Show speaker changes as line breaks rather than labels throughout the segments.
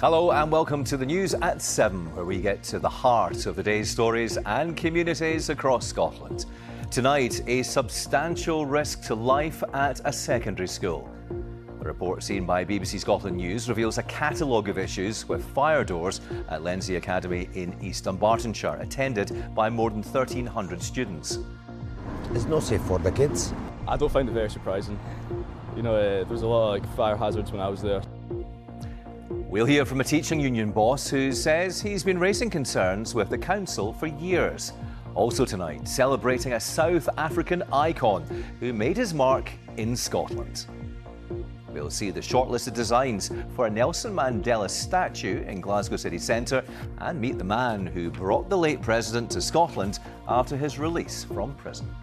Hello and welcome to the news at 7, where we get to the heart of the day's stories and communities across Scotland. Tonight, a substantial risk to life at a secondary school. A report seen by BBC Scotland News reveals a catalogue of issues with fire doors at Lenzie Academy in East Dunbartonshire, attended by more than 1,300 students.
It's not safe for the kids.
I don't find it very surprising. You know, there was a lot of fire hazards when I was there.
We'll hear from a teaching union boss who says he's been raising concerns with the council for years. Also tonight, celebrating a South African icon who made his mark in Scotland. We'll see the shortlisted designs for a Nelson Mandela statue in Glasgow city centre and meet the man who brought the late president to Scotland after his release from prison.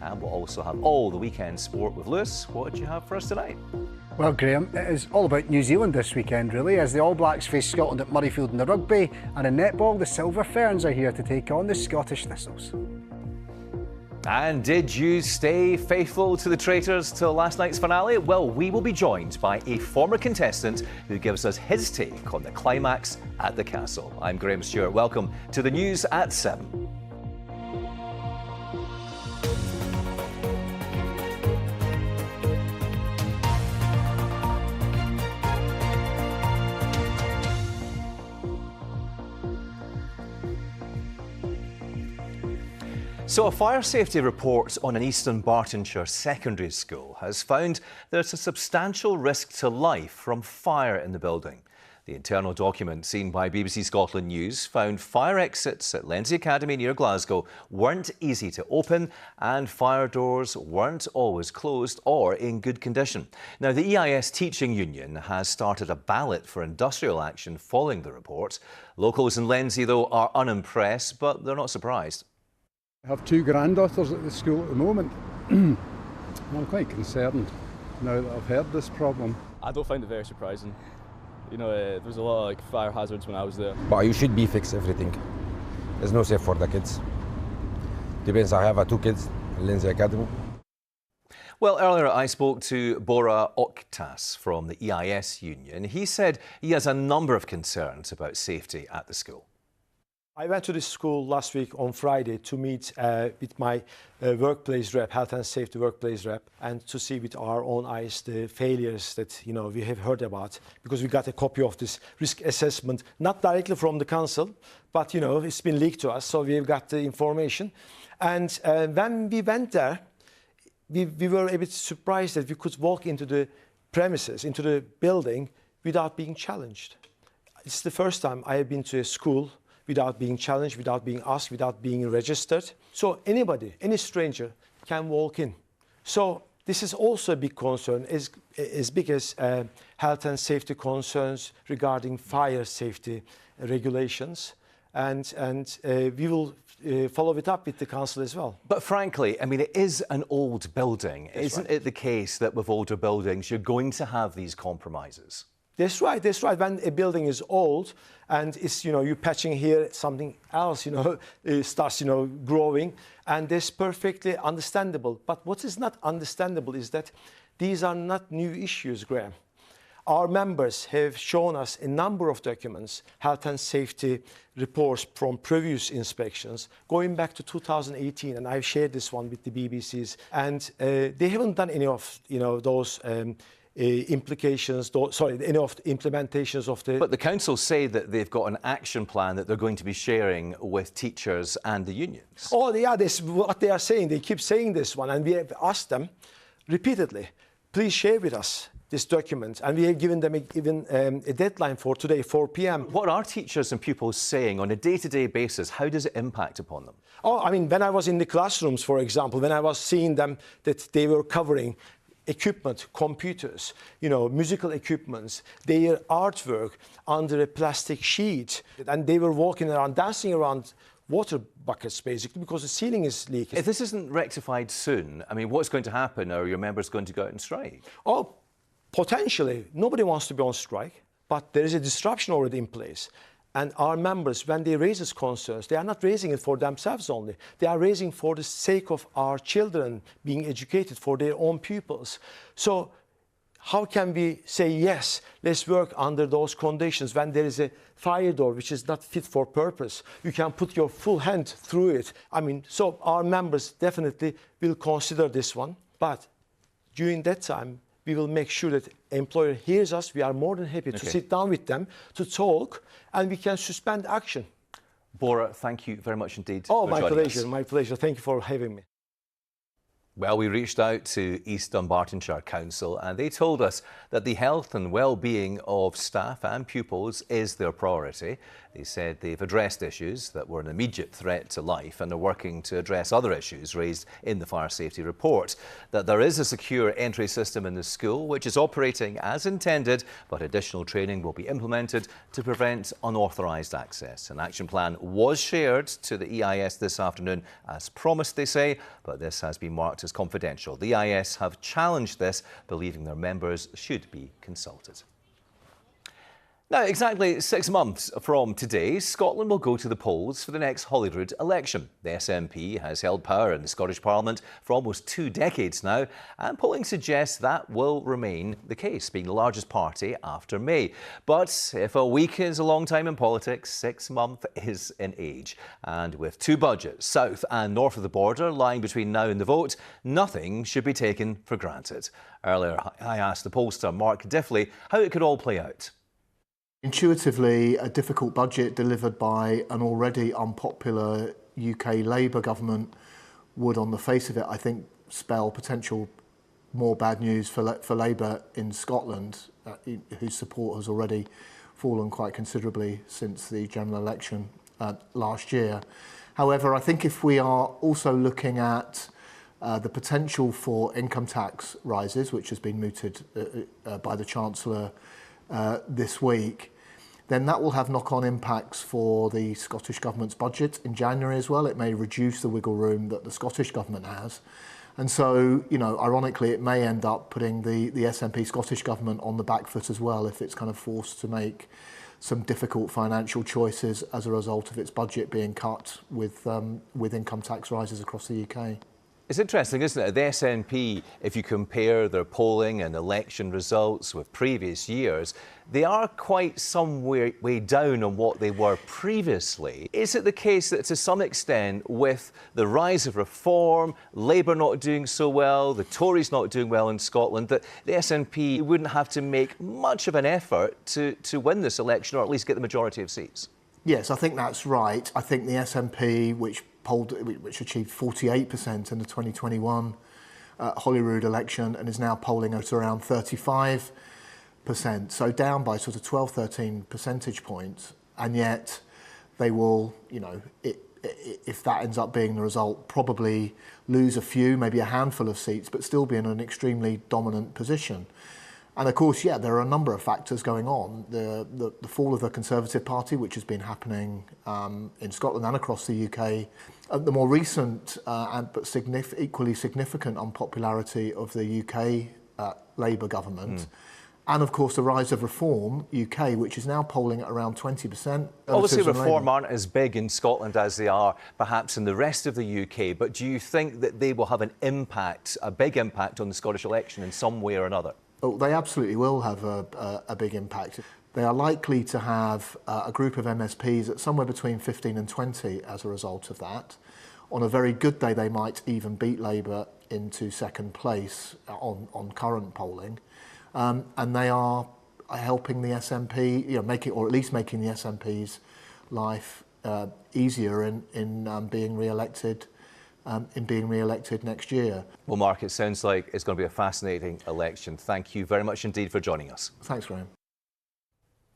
And we'll also have all the weekend sport with Lewis. What do you have for us tonight?
Well, Graham, it is all about New Zealand this weekend, really, as the All Blacks face Scotland at Murrayfield in the rugby, and in netball, the Silver Ferns are here to take on the Scottish Thistles.
And did you stay faithful to the Traitors till last night's finale? Well, we will be joined by a former contestant who gives us his take on the climax at the castle. I'm Graham Stewart. Welcome to the news at 7. So a fire safety report on an East Dunbartonshire secondary school has found there's a substantial risk to life from fire in the building. The internal document seen by BBC Scotland News found fire exits at Lenzie Academy near Glasgow weren't easy to open and fire doors weren't always closed or in good condition. Now, the EIS Teaching Union has started a ballot for industrial action following the report. Locals in Lenzie, though, are unimpressed, but they're not surprised.
I have two granddaughters at the school at the moment. I'm quite concerned now that I've heard this problem.
I don't find it very surprising. You know, there was a lot of fire hazards when I was there.
But you should be fix everything. It's not safe for the kids. Depends, I have two kids in Lenzie Academy.
Well, earlier I spoke to Bora Oktas from the EIS Union. He said he has a number of concerns about safety at the school.
I went to this school last week on Friday to meet with my workplace rep, health and safety workplace rep, and to see with our own eyes the failures that we have heard about, because we got a copy of this risk assessment, not directly from the council, but it's been leaked to us, so we've got the information. And when we went there, we were a bit surprised that we could walk into the premises, into the building, without being challenged. It's the first time I have been to a school without being challenged, without being asked, without being registered. So anybody, any stranger can walk in. So this is also a big concern, as big as health and safety concerns regarding fire safety regulations. And we will follow it up with the council as well.
But frankly, I mean, it is an old building. Isn't it the case that with older buildings, you're going to have these compromises?
That's right, that's right. When a building is old and it's, you're patching here, something else, starts, growing, and that's perfectly understandable. But what is not understandable is that these are not new issues, Graham. Our members have shown us a number of documents, health and safety reports from previous inspections, going back to 2018, and I've shared this one with the BBCs, and they haven't done any of, those implications, any of the implementations of the...
But the council say that they've got an action plan that they're going to be sharing with teachers and the unions.
Oh, yeah, that's what they are saying. They keep saying this one, and we have asked them repeatedly, please share with us this document, and we have given them even a deadline for today, 4 p.m.
What are teachers and pupils saying on a day-to-day basis? How does it impact upon them?
Oh, I mean, when I was in the classrooms, for example, when I was seeing them that they were covering equipment, computers, musical equipments, their artwork under a plastic sheet. And they were walking around, dancing around water buckets, basically, because the ceiling is leaking.
If this isn't rectified soon, I mean, what's going to happen? Are your members going to go out on strike?
Oh, potentially. Nobody wants to be on strike, but there is a disruption already in place. And our members, when they raise these concerns, they are not raising it for themselves only. They are raising for the sake of our children being educated, for their own pupils. So how can we say, yes, let's work under those conditions when there is a fire door which is not fit for purpose? You can put your full hand through it. I mean, so our members definitely will consider this one. But during that time, we will make sure that employer hears us. We are more than happy to sit down with them, to talk, and we can suspend action.
Bora, thank you very much indeed.
Oh,
for
my
joining
pleasure,
us.
my pleasure. Thank you for having me.
Well, we reached out to East Dunbartonshire Council and they told us that the health and well-being of staff and pupils is their priority. They said they've addressed issues that were an immediate threat to life and are working to address other issues raised in the fire safety report. That there is a secure entry system in the school which is operating as intended, but additional training will be implemented to prevent unauthorised access. An action plan was shared to the EIS this afternoon as promised, they say, but this has been marked as confidential. The EIS have challenged this, believing their members should be consulted. Now, exactly 6 months from today, Scotland will go to the polls for the next Holyrood election. The SNP has held power in the Scottish Parliament for almost 2 decades now, and polling suggests that will remain the case, being the largest party after May. But if a week is a long time in politics, 6 months is an age. And with 2 budgets, south and north of the border, lying between now and the vote, nothing should be taken for granted. Earlier, I asked the pollster Mark Diffley how it could all play out.
Intuitively, a difficult budget delivered by an already unpopular UK Labour government would, on the face of it, I think, spell potential more bad news for Labour in Scotland, whose support has already fallen quite considerably since the general election last year. However, I think if we are also looking at the potential for income tax rises, which has been mooted by the Chancellor this week, then that will have knock-on impacts for the Scottish Government's budget in January as well. It may reduce the wiggle room that the Scottish Government has. And so, you know, ironically, it may end up putting the SNP Scottish Government on the back foot as well if it's kind of forced to make some difficult financial choices as a result of its budget being cut with income tax rises across the UK.
It's interesting, isn't it? The SNP, if you compare their polling and election results with previous years, they are quite some way down on what they were previously. Is it the case that to some extent, with the rise of reform, Labour not doing so well, the Tories not doing well in Scotland, that the SNP wouldn't have to make much of an effort to win this election or at least get the majority of seats?
Yes, I think that's right. I think the SNP, which achieved 48% in the 2021 Holyrood election and is now polling at around 35%, so down by sort of 12, 13 percentage points, and yet they will, you know, if that ends up being the result, probably lose a few, maybe a handful of seats, but still be in an extremely dominant position. And of course, yeah, there are a number of factors going on. The fall of the Conservative Party, which has been happening in Scotland and across the UK. The more recent but equally significant unpopularity of the UK Labour government. And of course, the rise of Reform UK, which is now polling at around 20%.
Obviously, Reform aren't as big in Scotland as they are perhaps in the rest of the UK, but do you think that they will have an impact, a big impact on the Scottish election in some way or another?
Oh, they absolutely will have a big impact. They are likely to have a group of MSPs at somewhere between 15 and 20 as a result of that. On a very good day, they might even beat Labour into second place on current polling. And they are helping the SNP, you know, or at least making the SNP's life easier in being re-elected. Next year.
Well, Mark, it sounds like it's going to be a fascinating election. Thank you very much indeed for joining us.
Thanks, Graham.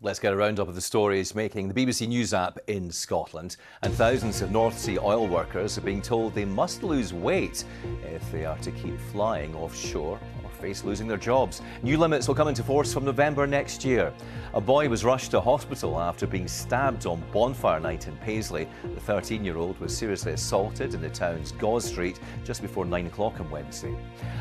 Let's get a roundup of the stories making the BBC News app in Scotland. And thousands of North Sea oil workers are being told they must lose weight if they are to keep flying offshore or face losing their jobs. New limits will come into force from November next year. A boy was rushed to hospital after being stabbed on bonfire night in Paisley. The 13-year-old was seriously assaulted in the town's Gauze Street just before 9 o'clock on Wednesday.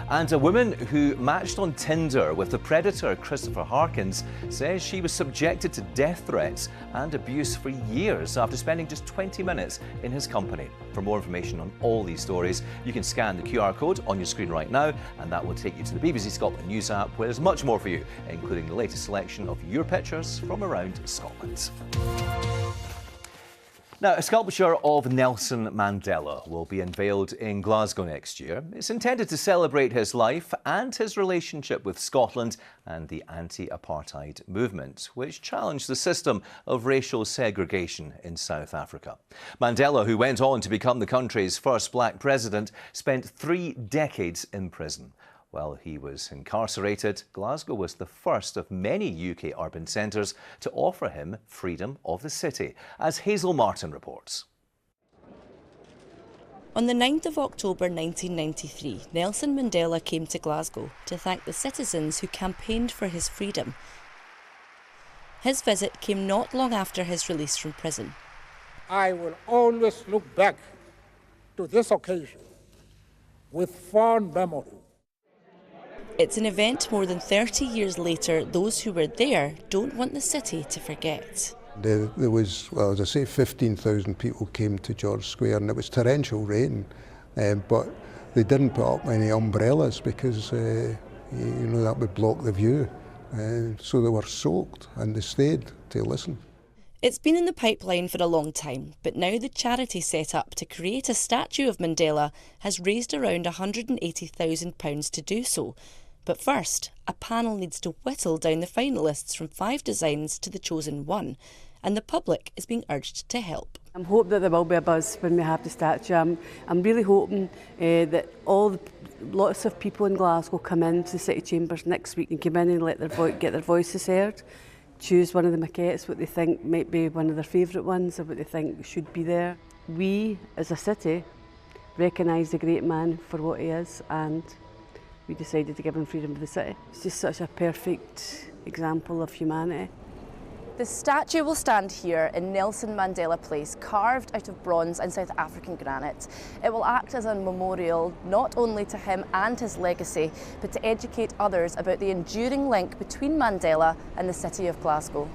And a woman who matched on Tinder with the predator Christopher Harkins says she was subjected to death threats and abuse for years after spending just 20 minutes in his company. For more information on all these stories, you can scan the QR code on your screen right now, and that will take you to the BBC Scotland News app, where there's much more for you, including the latest selection of your pictures from around Scotland. Now, a sculpture of Nelson Mandela will be unveiled in Glasgow next year. It's intended to celebrate his life and his relationship with Scotland and the anti-apartheid movement, which challenged the system of racial segregation in South Africa. Mandela, who went on to become the country's first black president, spent 3 decades in prison. While he was incarcerated, Glasgow was the first of many UK urban centres to offer him freedom of the city, as Hazel Martin reports.
On the 9th of October 1993, Nelson Mandela came to Glasgow to thank the citizens who campaigned for his freedom. His visit came not long after his release from prison.
I will always look back to this occasion with fond memory.
It's an event more than 30 years later those who were there don't want the city to forget.
There was, well, as I say, 15,000 people came to George Square, and it was torrential rain, but they didn't put up any umbrellas because that would block the view. So they were soaked, and they stayed to listen.
It's been in the pipeline for a long time, but now the charity set up to create a statue of Mandela has raised around £180,000 to do so. But first, a panel needs to whittle down the finalists from 5 designs to the chosen one, and the public is being urged to help.
I'm hoping that there will be a buzz when we have the statue. I'm really hoping that lots of people in Glasgow come into the City Chambers next week and come in and get their voices heard, choose one of the maquettes, what they think might be one of their favourite ones or what they think should be there. We, as a city, recognise the great man for what he is, and we decided to give him freedom of the city. It's just such a perfect example of humanity.
The statue will stand here in Nelson Mandela Place, carved out of bronze and South African granite. It will act as a memorial not only to him and his legacy, but to educate others about the enduring link between Mandela and the city of Glasgow.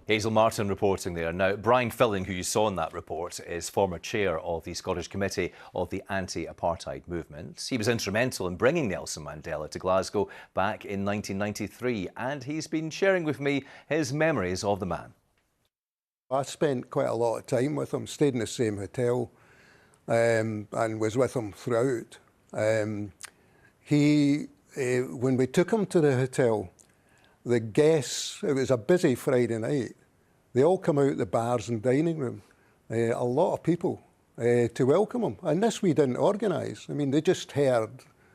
Hazel Martin reporting there. Now, Brian Filling, who you saw in that report, is former chair of the Scottish Committee of the Anti-Apartheid Movement. He was instrumental in bringing Nelson Mandela to Glasgow back in 1993, and he's been sharing with me his memories of the man.
I spent quite a lot of time with him, stayed in the same hotel, and was with him throughout. When we took him to the hotel, the guests, it was a busy Friday night, they all come out the bars and dining room, a lot of people, to welcome him. And this we didn't organise. I mean, they just heard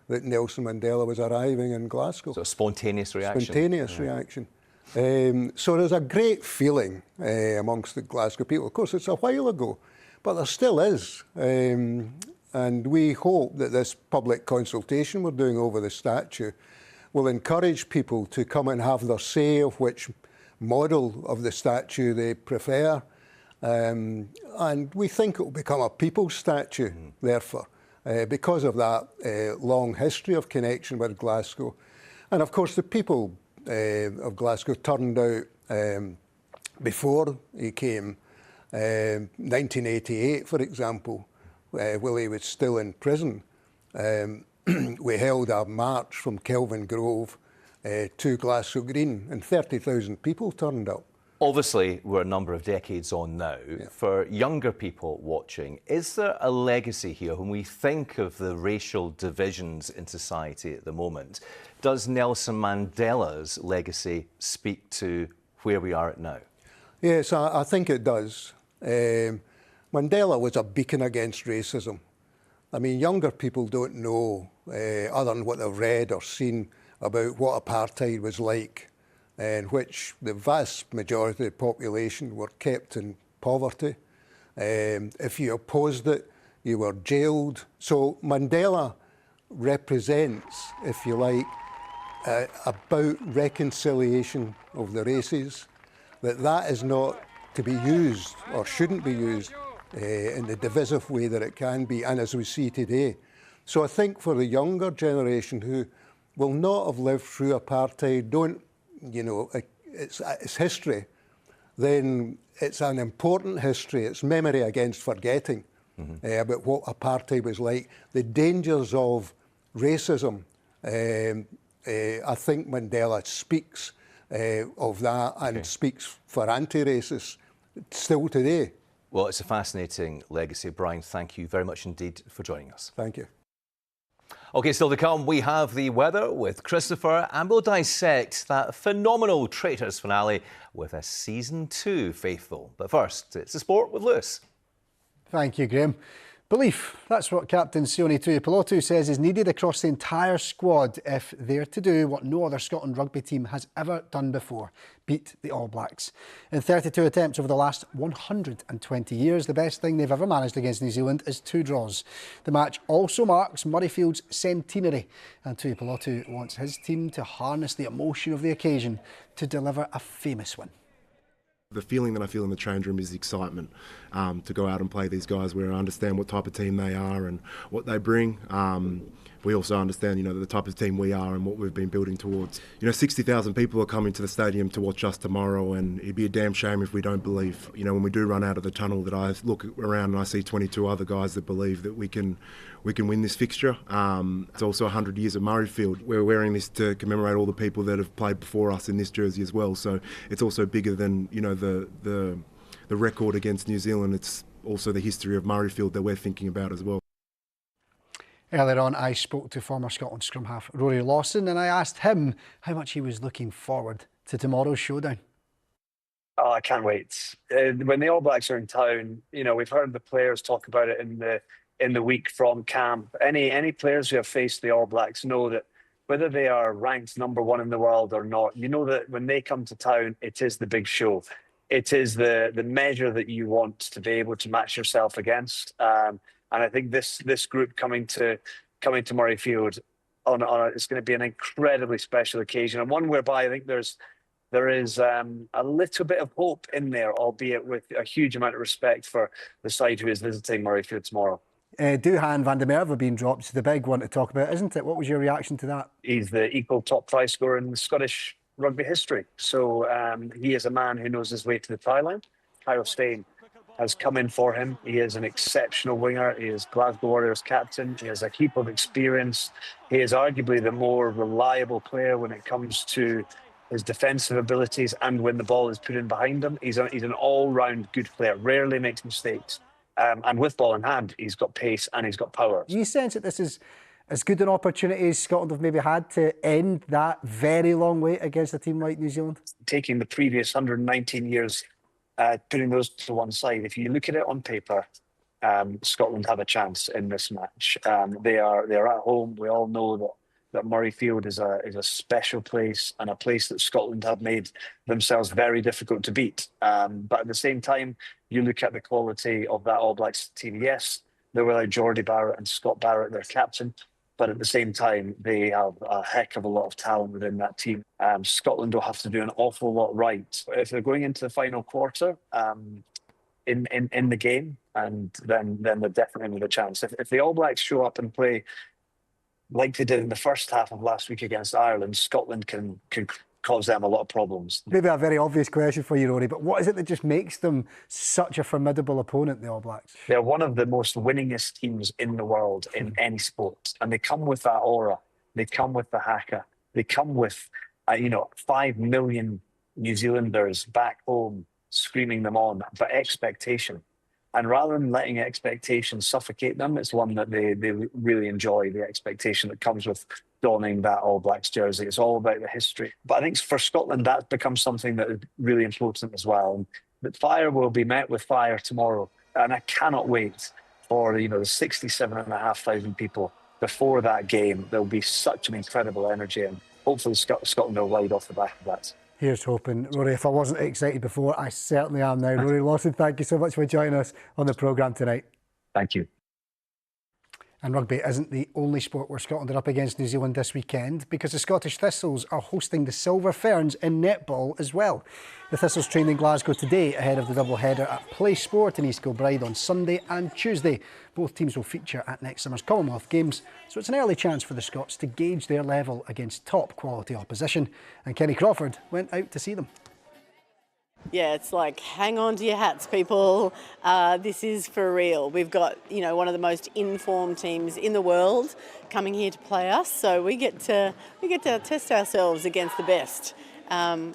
that Nelson Mandela was arriving in Glasgow.
So a spontaneous reaction.
Spontaneous reaction. So there's a great feeling amongst the Glasgow people. Of course, it's a while ago, but there still is. And we hope that this public consultation we're doing over the statue will encourage people to come and have their say of which model of the statue they prefer. And we think it will become a people's statue, therefore, because of that long history of connection with Glasgow. And of course, the people of Glasgow turned out before he came. 1988, for example, while he was still in prison, we held a march from Kelvin Grove to Glasgow Green, and 30,000 people turned up.
Obviously, we're a number of decades on now. Yeah. For younger people watching, is there a legacy here when we think of the racial divisions in society at the moment? Does Nelson Mandela's legacy speak to where we are at now?
Yes, I think it does. Mandela was a beacon against racism. I mean, younger people don't know, other than what they've read or seen, about what apartheid was like, in which the vast majority of the population were kept in poverty. If you opposed it, you were jailed. So Mandela represents, if you like, about reconciliation of the races, that is not to be used or shouldn't be used in the divisive way that it can be, and as we see today. So I think for the younger generation who will not have lived through apartheid, it's history, then it's an important history. It's memory against forgetting about what apartheid was like, the dangers of racism I think Mandela speaks of that and speaks for anti-racists still today.
Well, it's a fascinating legacy. Brian, thank you very much indeed for joining us.
Thank you.
OK, still to come, we have the weather with Christopher, and we'll dissect that phenomenal Traitors finale with a Season 2 faithful. But first, it's the sport with Lewis.
Thank you, Graham. Belief, that's what Captain Sione Tuipulotu says is needed across the entire squad if they're to do what no other Scotland rugby team has ever done before, beat the All Blacks. In 32 attempts over the last 120 years, the best thing they've ever managed against New Zealand is 2 draws. The match also marks Murrayfield's centenary, and Tuipulotu wants his team to harness the emotion of the occasion to deliver a famous win.
The feeling that I feel in the change room is excitement to go out and play these guys where I understand what type of team they are and what they bring. We also understand, the type of team we are and what we've been building towards. 60,000 people are coming to the stadium to watch us tomorrow, and it'd be a damn shame if we don't believe. When we do run out of the tunnel, that I look around and I see 22 other guys that believe that we can win this fixture. It's also 100 years of Murrayfield. We're wearing this to commemorate all the people that have played before us in this jersey as well. So it's also bigger than the record against New Zealand. It's also the history of Murrayfield that we're thinking about as well.
Earlier on, I spoke to former Scotland scrum half Rory Lawson, and I asked him how much he was looking forward to tomorrow's showdown.
Oh, I can't wait. When the All Blacks are in town, we've heard the players talk about it in the week from camp. Any players who have faced the All Blacks know that whether they are ranked #1 in the world or not, that when they come to town, it is the big show. It is the measure that you want to be able to match yourself against. And I think this group coming to Murrayfield it's going to be an incredibly special occasion, and one whereby I think there is a little bit of hope in there, albeit with a huge amount of respect for the side who is visiting Murrayfield tomorrow.
Duhan van der Merwe being dropped is the big one to talk about, isn't it? What was your reaction to that?
He's the equal top try scorer in Scottish rugby history. So he is a man who knows his way to the try line. Kyle Steyn has come in for him. He is an exceptional winger. He is Glasgow Warriors captain. He has a heap of experience. He is arguably the more reliable player when it comes to his defensive abilities and when the ball is put in behind him. He's an all-round good player, rarely makes mistakes. And with ball in hand, he's got pace and he's got power.
Do you sense that this is as good an opportunity as Scotland have maybe had to end that very long wait against a team like New Zealand?
Taking the previous 119 years, putting those to one side, if you look at it on paper, Scotland have a chance in this match. They're at home. We all know that Murrayfield is a special place and a place that Scotland have made themselves very difficult to beat. But at the same time, you look at the quality of that All Blacks team. Yes, they're without Geordie Barrett and Scott Barrett, their captain. But at the same time, they have a heck of a lot of talent within that team. Scotland will have to do an awful lot right if they're going into the final quarter in the game, and then they're definitely with a chance. If the All Blacks show up and play like they did in the first half of last week against Ireland, Scotland can cause them a lot of problems.
Maybe a very obvious question for you, Rory, but what is it that just makes them such a formidable opponent, the All Blacks?
They're one of the most winningest teams in the world in any sport, and they come with that aura. They come with the haka. They come with, 5 million New Zealanders back home screaming them on, but expectation. And rather than letting expectation suffocate them, it's one that they really enjoy, the expectation that comes with donning that All Blacks jersey. It's all about the history. But I think for Scotland, that becomes something that is really important as well. And that fire will be met with fire tomorrow. And I cannot wait for the 67,500 people before that game. There'll be such an incredible energy, and hopefully Scotland will ride off the back of that.
Here's hoping. Rory, if I wasn't excited before, I certainly am now. Rory Lawson, thank you so much for joining us on the programme tonight.
Thank you.
And rugby isn't the only sport where Scotland are up against New Zealand this weekend, because the Scottish Thistles are hosting the Silver Ferns in netball as well. The Thistles train in Glasgow today ahead of the double-header at Play Sport in East Kilbride on Sunday and Tuesday. Both teams will feature at next summer's Commonwealth Games, so it's an early chance for the Scots to gauge their level against top-quality opposition. And Kenny Crawford went out to see them.
Yeah, it's like, hang on to your hats, people. This is for real. We've got, one of the most informed teams in the world coming here to play us, so we get to test ourselves against the best,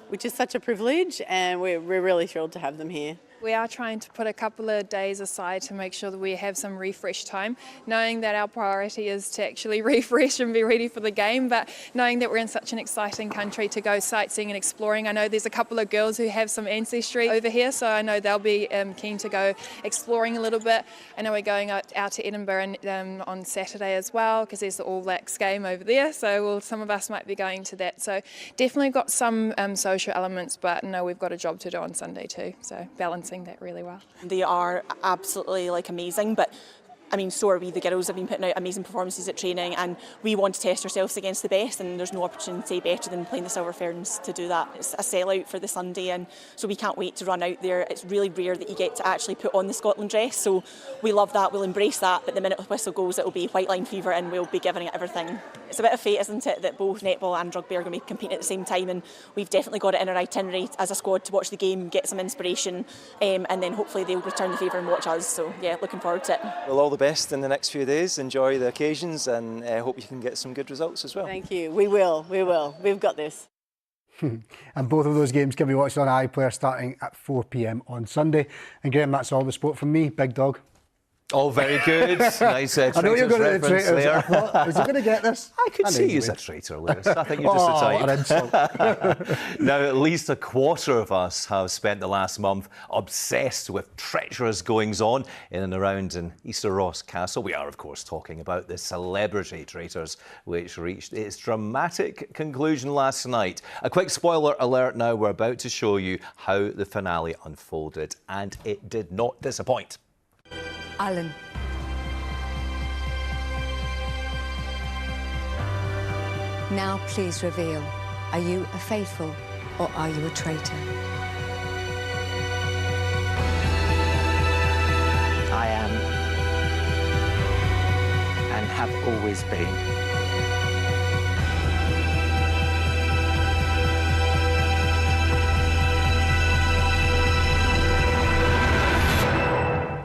which is such a privilege, and we're really thrilled to have them here.
We are trying to put a couple of days aside to make sure that we have some refresh time, knowing that our priority is to actually refresh and be ready for the game, but knowing that we're in such an exciting country to go sightseeing and exploring. I know there's a couple of girls who have some ancestry over here, so I know they'll be keen to go exploring a little bit. I know we're going out to Edinburgh on Saturday as well, because there's the All Blacks game over there, so some of us might be going to that. So definitely got some social elements, but no, we've got a job to do on Sunday too, so balancing that really well.
They are absolutely amazing, but I mean, so are we. The girls have been putting out amazing performances at training, and we want to test ourselves against the best, and there's no opportunity better than playing the Silver Ferns to do that. It's a sellout for the Sunday, and so we can't wait to run out there. It's really rare that you get to actually put on the Scotland dress, so we love that, we'll embrace that, but the minute the whistle goes, it'll be white line fever and we'll be giving it everything. It's a bit of fate, isn't it, that both netball and rugby are going to be competing at the same time, and we've definitely got it in our itinerary as a squad to watch the game, get some inspiration, and then hopefully they'll return the favour and watch us, so yeah, looking forward to it.
Well, all the best in the next few days, enjoy the occasions, and hope you can get some good results as well.
Thank you. We will. We've got this.
And both of those games can be watched on iPlayer starting at 4 p.m. on Sunday. And Graham, that's all the sport from me. Big dog.
Oh, very good. Nice
I know you're going to the
reference
Traitors.
there.
I thought, is he going to get this?
I could see you as a traitor, Lewis. I think you're just the type. Now, at least a quarter of us have spent the last month obsessed with treacherous goings-on in and around in Easter Ross Castle. We are, of course, talking about the celebrity Traitors, which reached its dramatic conclusion last night. A quick spoiler alert now. We're about to show you how the finale unfolded, and it did not disappoint.
Alan. Now please reveal, are you a faithful or are you a traitor?
I am and have always been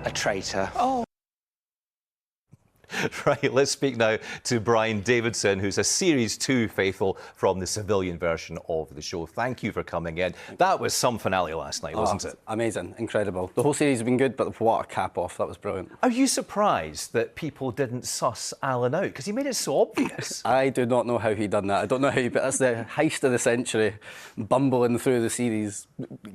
a traitor.
Oh. Right, let's speak now to Brian Davidson, who's a Series 2 faithful from the civilian version of the show. Thank you for coming in. That was some finale last night, wasn't it?
Amazing, incredible. The whole series has been good, but what a cap off. That was brilliant.
Are you surprised that people didn't suss Alan out? Because he made it so obvious.
I do not know how he done that. I don't know how, but that's the heist of the century, bumbling through the series,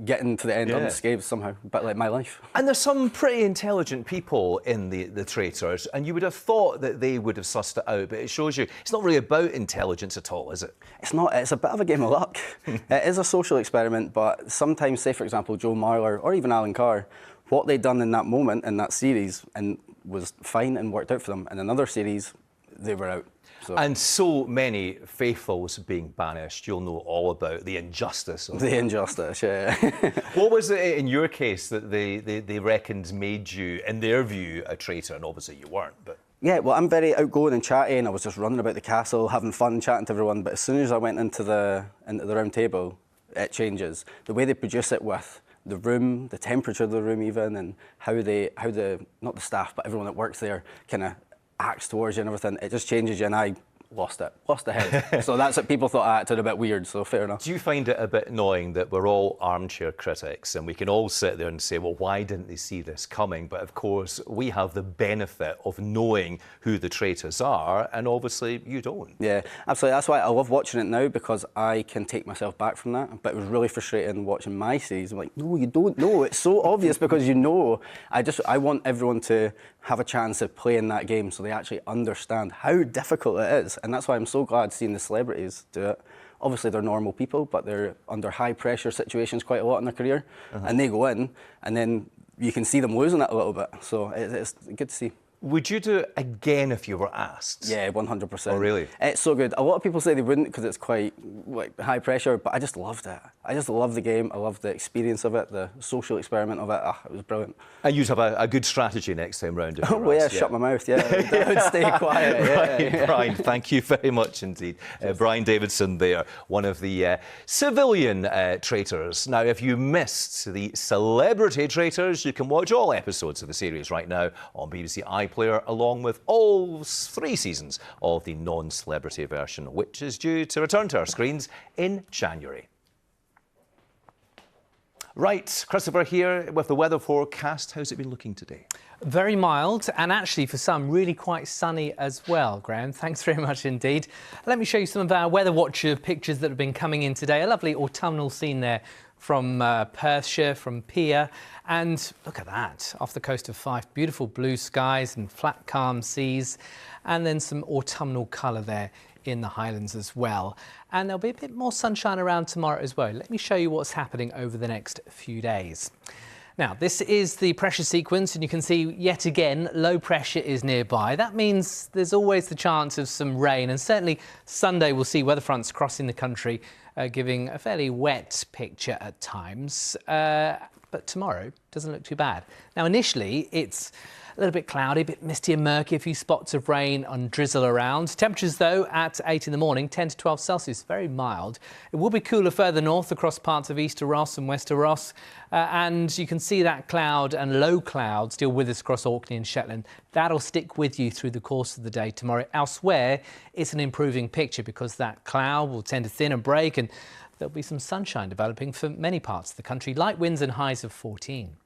getting to the end unscathed somehow, a bit like my life.
And there's some pretty intelligent people in the Traitors, and you would have thought that they would have sussed it out, but it shows you it's not really about intelligence at all, is it?
It's not. It's a bit of a game of luck. It is a social experiment, but sometimes, say for example, Joe Marler or even Alan Carr, what they'd done in that moment in that series and was fine and worked out for them. In another series, they were out.
And so many faithfuls being banished. You'll know all about the injustice of
the injustice, yeah.
What was it in your case that they reckoned made you, in their view, a traitor? And obviously you weren't, but...
Yeah, well, I'm very outgoing and chatty, and I was just running about the castle, having fun, chatting to everyone. But as soon as I went into the round table, it changes. The way they produce it with the room, the temperature of the room even, and how the not the staff, but everyone that works there kind of acts towards you and everything, it just changes you, and I lost the head. So that's what people thought I acted a bit weird, so fair enough.
Do you find it a bit annoying that we're all armchair critics and we can all sit there and say, well, why didn't they see this coming? But of course, we have the benefit of knowing who the traitors are, and obviously you don't.
Yeah, absolutely. That's why I love watching it now, because I can take myself back from that. But it was really frustrating watching my series. I'm like, no, you don't know. It's so obvious because you know. I want everyone to have a chance of playing that game so they actually understand how difficult it is. And that's why I'm so glad seeing the celebrities do it. Obviously, they're normal people, but they're under high-pressure situations quite a lot in their career. And they go in, and then you can see them losing it a little bit. So it's good to see.
Would you do it again if you were asked?
Yeah, 100%.
Oh, really?
It's so good. A lot of people say they wouldn't because it's quite high pressure, but I just loved it. I just love the game. I love the experience of it, the social experiment of it. It was brilliant.
And you'd have a good strategy next time round.
Oh, yeah, shut my mouth, yeah. I would stay quiet.
Brian, thank you very much indeed. Brian Davidson there, one of the civilian traitors. Now, if you missed the celebrity traitors, you can watch all episodes of the series right now on BBC iPlayer, along with all 3 seasons of the non-celebrity version, which is due to return to our screens in January. Right, Christopher here with the weather forecast. How's it been looking today?
Very mild, and actually for some really quite sunny as well, Graham. Thanks very much indeed. Let me show you some of our Weather Watcher pictures that have been coming in today. A lovely autumnal scene there from Perthshire, from Pier. And look at that, off the coast of Fife, beautiful blue skies and flat, calm seas. And then some autumnal colour there in the Highlands as well. And there'll be a bit more sunshine around tomorrow as well. Let me show you what's happening over the next few days. Now, this is the pressure sequence, and you can see yet again low pressure is nearby. That means there's always the chance of some rain, and certainly Sunday we'll see weather fronts crossing the country, giving a fairly wet picture at times. But tomorrow doesn't look too bad. Now, initially it's a little bit cloudy, a bit misty and murky, a few spots of rain and drizzle around. Temperatures, though, at 8 in the morning, 10 to 12 Celsius, very mild. It will be cooler further north across parts of East of Ross and West of Ross. And you can see that cloud and low cloud still with us across Orkney and Shetland. That'll stick with you through the course of the day tomorrow. Elsewhere, it's an improving picture because that cloud will tend to thin and break, and there'll be some sunshine developing for many parts of the country. Light winds and highs of 14.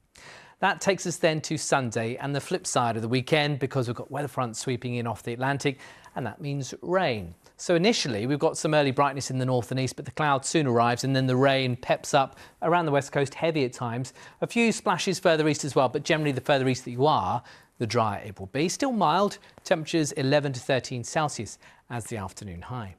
That takes us then to Sunday and the flip side of the weekend, because we've got weather fronts sweeping in off the Atlantic, and that means rain. So initially we've got some early brightness in the north and east, but the cloud soon arrives and then the rain peps up around the west coast, heavy at times. A few splashes further east as well, but generally the further east that you are, the drier it will be. Still mild, temperatures 11 to 13 Celsius as the afternoon high.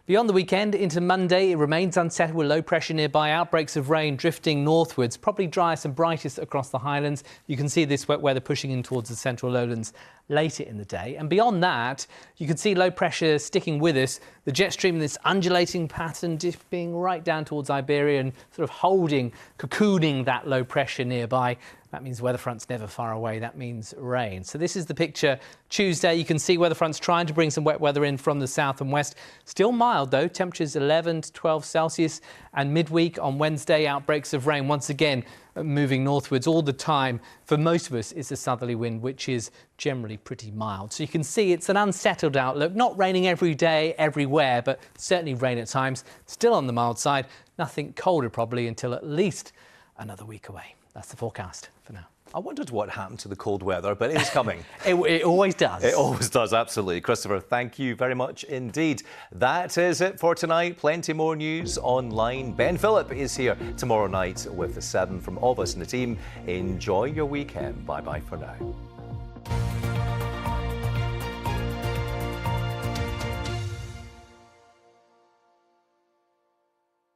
Beyond the weekend into Monday, it remains unsettled with low pressure nearby, outbreaks of rain drifting northwards, probably driest and brightest across the Highlands. You can see this wet weather pushing in towards the central lowlands later in the day. And beyond that, you can see low pressure sticking with us, the jet stream in this undulating pattern dipping right down towards Iberia and sort of holding, cocooning that low pressure nearby. That means weather fronts never far away. That means rain. So this is the picture Tuesday. You can see weather fronts trying to bring some wet weather in from the south and west. Still mild though, temperatures 11 to 12 Celsius. And midweek on Wednesday, outbreaks of rain once again moving northwards all the time. For most of us, it's a southerly wind, which is generally pretty mild. So you can see it's an unsettled outlook, not raining every day, everywhere, but certainly rain at times. Still on the mild side, nothing colder probably until at least another week away. That's the forecast for now.
I wondered what happened to the cold weather, but it is coming.
It always does.
It always does, absolutely. Christopher, thank you very much indeed. That is it for tonight. Plenty more news online. Ben Phillip is here tomorrow night with the 7 from all of us in the team. Enjoy your weekend. Bye-bye for now.